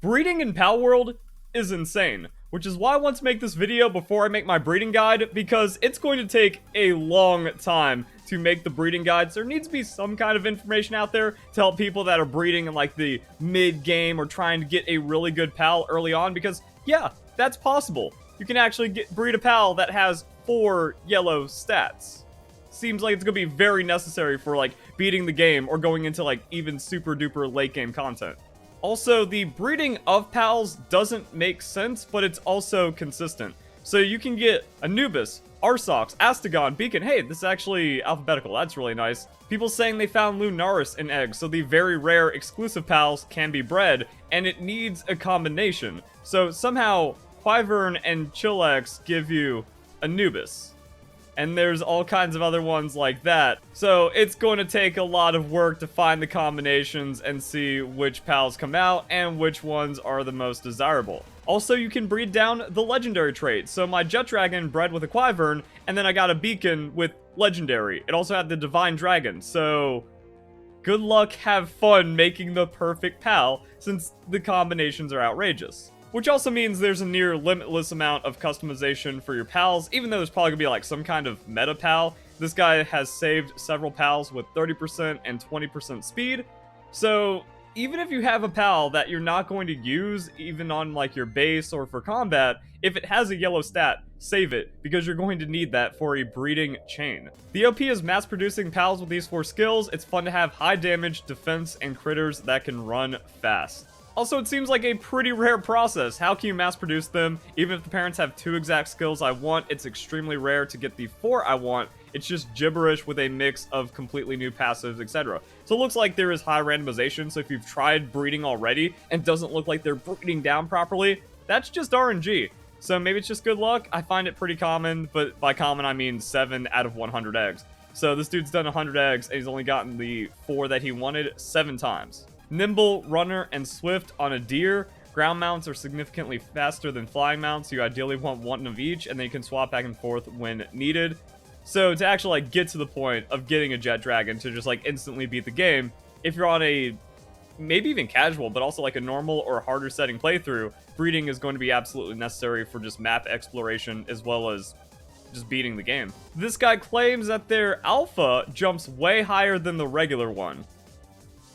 Breeding in Palworld is insane, which is why I want to make this video before I make my breeding guide, because it's going to take a long time to make the breeding guides. There needs to be some kind of information out there to help people that are breeding in like the mid-game or trying to get a really good pal early on, because yeah, that's possible. You can actually breed a pal that has 4 yellow stats. Seems like it's going to be very necessary for like beating the game or going into like even super duper late game content. Also, the breeding of pals doesn't make sense, but it's also consistent. So you can get Anubis, Arsox, Astagon, Beacon. Hey, this is actually alphabetical. That's really nice. People saying they found Lunaris in eggs, so the very rare exclusive pals can be bred, and it needs a combination. So somehow, Wyvern and Chillax give you Anubis. And there's all kinds of other ones like that. So it's going to take a lot of work to find the combinations and see which pals come out and which ones are the most desirable. Also, you can breed down the legendary trait. So my Jet Dragon bred with a Wyvern, and then I got a Beacon with legendary. It also had the Divine Dragon. So good luck, have fun making the perfect pal, since the combinations are outrageous. Which also means there's a near limitless amount of customization for your pals, even though there's probably going to be like some kind of meta pal. This guy has saved several pals with 30% and 20% speed. So even if you have a pal that you're not going to use, even on like your base or for combat, if it has a yellow stat, save it, because you're going to need that for a breeding chain. The OP is mass producing pals with these 4 skills. It's fun to have high damage, defense, and critters that can run fast. Also, it seems like a pretty rare process. How can you mass produce them? Even if the parents have 2 exact skills I want, it's extremely rare to get the 4 I want. It's just gibberish with a mix of completely new passives, etc. So it looks like there is high randomization, so if you've tried breeding already and doesn't look like they're breeding down properly, that's just RNG. So maybe it's just good luck. I find it pretty common, but by common I mean 7 out of 100 eggs. So this dude's done 100 eggs and he's only gotten the 4 that he wanted 7 times. Nimble, runner, and swift on a deer. Ground mounts are significantly faster than flying mounts. You ideally want 1 of each, and then you can swap back and forth when needed. So to actually like get to the point of getting a Jet Dragon to just like instantly beat the game, if you're on a maybe even casual, but also like a normal or harder setting playthrough, breeding is going to be absolutely necessary for just map exploration as well as just beating the game. This guy claims that their alpha jumps way higher than the regular one.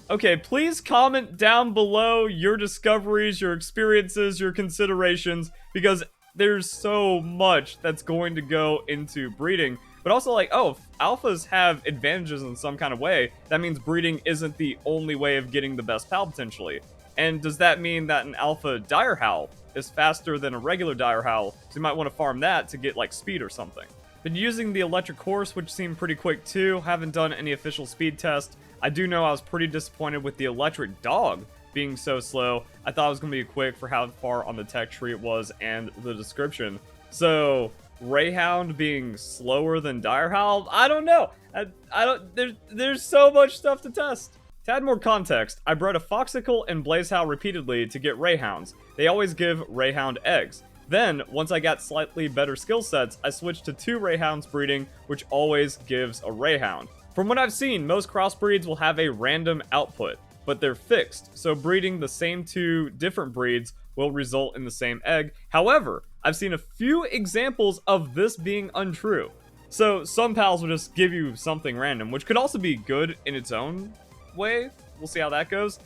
Okay, please comment down below your discoveries, your experiences, your considerations, because there's so much that's going to go into breeding. But also like, oh, if alphas have advantages in some kind of way, that means breeding isn't the only way of getting the best pal potentially. And does that mean that an alpha dire howl is faster than a regular dire howl? So you might want to farm that to get like speed or something. Been using the electric horse, which seemed pretty quick too. Haven't done any official speed test. I do know I was pretty disappointed with the electric dog being so slow. I thought it was going to be quick for how far on the tech tree it was and the description. So Rayhound being slower than Direhowl? I don't know. I don't. There's so much stuff to test. To add more context, I bred a Foxicle and Blazehowl repeatedly to get Rayhounds. They always give Rayhound eggs. Then, once I got slightly better skill sets, I switched to 2 Rayhounds breeding, which always gives a Rayhound. From what I've seen, most crossbreeds will have a random output, but they're fixed, so breeding the same 2 different breeds will result in the same egg. However, I've seen a few examples of this being untrue. So some pals will just give you something random, which could also be good in its own way. We'll see how that goes.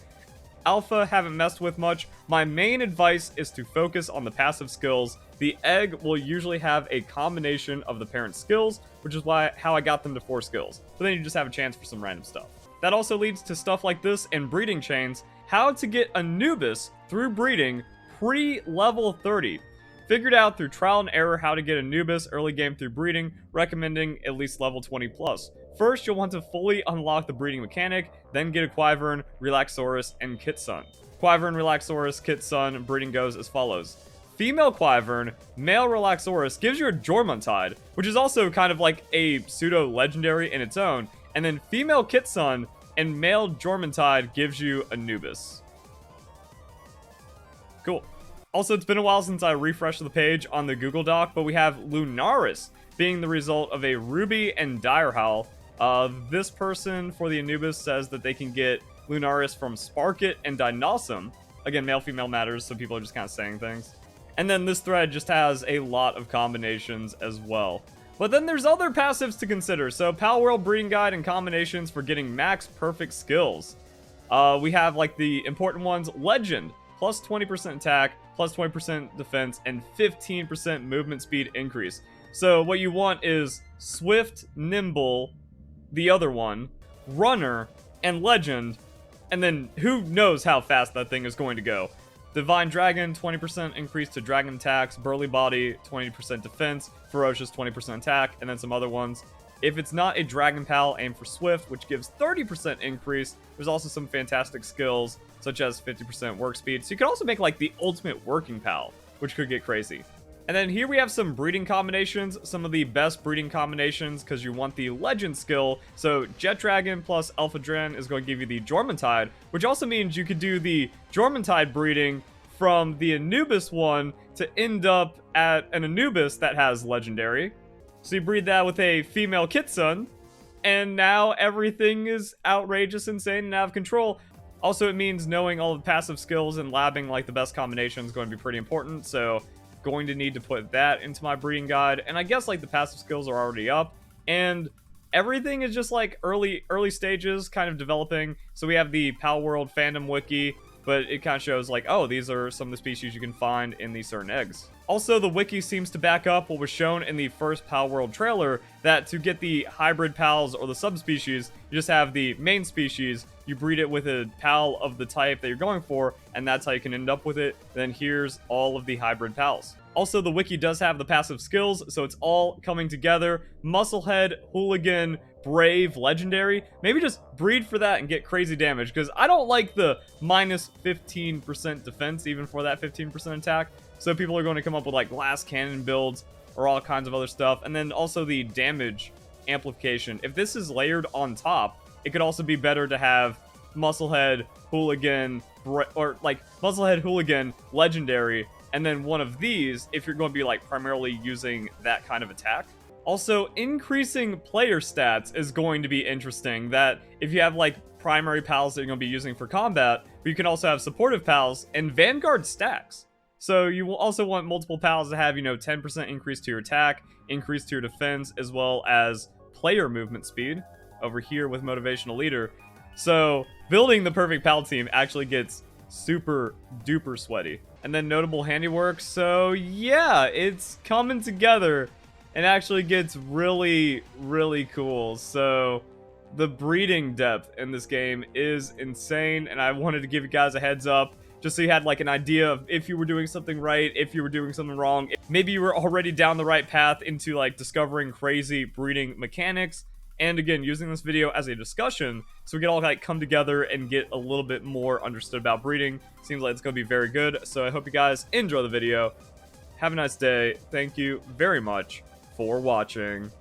Alpha haven't messed with much. My main advice is to focus on the passive skills. The egg will usually have a combination of the parent skills, which is how I got them to 4 skills. But then you just have a chance for some random stuff. That also leads to stuff like this in breeding chains. How to get Anubis through breeding pre-level 30. Figured out through trial and error how to get Anubis early game through breeding, recommending at least level 20 plus. First, you'll want to fully unlock the breeding mechanic, then get a Wyvern, Relaxaurus, and Kitsun. Wyvern, Relaxaurus, Kitsun, breeding goes as follows. Female Wyvern, male Relaxaurus gives you a Jormuntide, which is also kind of like a pseudo-legendary in its own, and then female Kitsun and male Jormuntide gives you Anubis. Cool. Also, it's been a while since I refreshed the page on the Google Doc, but we have Lunaris being the result of a Ruby and Direhowl. This person for the Anubis says that they can get Lunaris from Sparkit and Dinossum, Again, male-female matters, so people are just kind of saying things. And then this thread just has a lot of combinations as well. But then there's other passives to consider. So Palworld Breeding Guide and combinations for getting max perfect skills. We have like the important ones. Legend, plus 20% attack, plus 20% defense, and 15% movement speed increase. So what you want is Swift, Nimble, the other one, Runner, and Legend. And then who knows how fast that thing is going to go. Divine Dragon, 20% increase to dragon attacks. Burly Body, 20% defense. Ferocious, 20% attack. And then some other ones. If it's not a Dragon Pal, aim for Swift, which gives 30% increase. There's also some fantastic skills, such as 50% work speed. So you could also make like the ultimate working pal, which could get crazy. And then here we have some breeding combinations, some of the best breeding combinations, because you want the Legend skill. So Jet Dragon plus Alpha Dren is going to give you the Jormuntide, which also means you could do the Jormuntide breeding from the Anubis one to end up at an Anubis that has Legendary. So you breed that with a female Kitsune, and now everything is outrageous, insane, and out of control. Also, it means knowing all the passive skills and labbing like the best combination is going to be pretty important, so going to need to put that into my breeding guide. And I guess like the passive skills are already up, and everything is just like early stages kind of developing. So we have the Palworld fandom wiki, but it kind of shows like, oh, these are some of the species you can find in these certain eggs. Also, the wiki seems to back up what was shown in the first Palworld trailer, that to get the hybrid pals or the subspecies, you just have the main species, you breed it with a pal of the type that you're going for, and that's how you can end up with it. Then here's all of the hybrid pals. Also, the wiki does have the passive skills, so it's all coming together. Musclehead, Hooligan, Brave, Legendary. Maybe just breed for that and get crazy damage, because I don't like the minus 15% defense, even for that 15% attack. So people are going to come up with like glass cannon builds or all kinds of other stuff. And then also the damage amplification. If this is layered on top, it could also be better to have Musclehead, Hooligan, or like Musclehead, Hooligan, Legendary, and then one of these if you're going to be like primarily using that kind of attack. Also, increasing player stats is going to be interesting, that if you have like primary pals that you're going to be using for combat, but you can also have supportive pals and Vanguard stacks. So you will also want multiple pals to have, 10% increase to your attack, increase to your defense, as well as player movement speed over here with Motivational Leader. So building the perfect pal team actually gets super duper sweaty. And then notable handiwork. So yeah, it's coming together and actually gets really, really cool. So the breeding depth in this game is insane, and I wanted to give you guys a heads up, just so you had like an idea of if you were doing something right, if you were doing something wrong. Maybe you were already down the right path into like discovering crazy breeding mechanics. And again, using this video as a discussion so we can all like come together and get a little bit more understood about breeding. Seems like it's going to be very good. So I hope you guys enjoy the video. Have a nice day. Thank you very much for watching.